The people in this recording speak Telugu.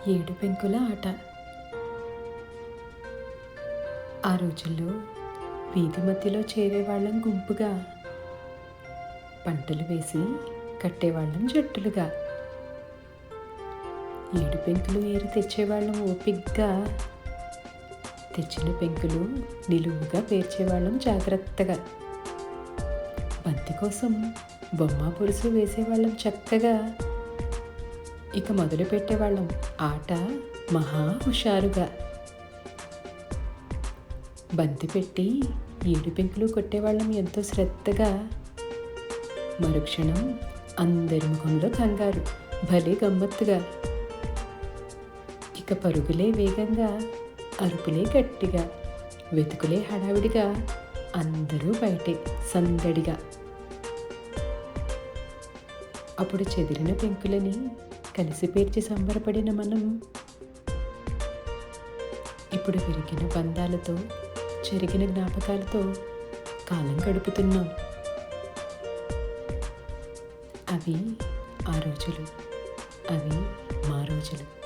ఏడు పెంకుల ఆట. ఆ రోజుల్లో వీధి మధ్యలో చేరేవాళ్ళం గుంపుగా, పంటలు వేసి కట్టేవాళ్ళం జట్టులుగా, ఏడు పెంకులు ఏరి తెచ్చేవాళ్ళం ఓపిగ్గా, తెచ్చిన పెంకులు నిలువుగా పేర్చేవాళ్ళం జాగ్రత్తగా, బంతి కోసం బొమ్మ పురుసు వేసేవాళ్ళం చక్కగా. ఇక మొదలు పెట్టేవాళ్ళం ఆట మహా హుషారుగా. బంతి పెట్టి ఏడు పెంకులు కొట్టేవాళ్ళం ఎంతో శ్రద్ధగా. మరుక్షణం అందరి ముఖంలో కంగారు, భలే గమ్మత్తుగా. ఇక పరుగులే వేగంగా, అరుపులే గట్టిగా, వెతుకులే హడావిడిగా, అందరూ బయటే సందడిగా. అప్పుడు చెదిరిన పెంకులని కలిసి పేర్చి సంబరపడిన మనం, ఇప్పుడు విరిగిన బంధాలతో, చెరిగిన జ్ఞాపకాలతో కాలం గడుపుతున్నాం. అవి ఆ రోజులు, అవి మా రోజులు.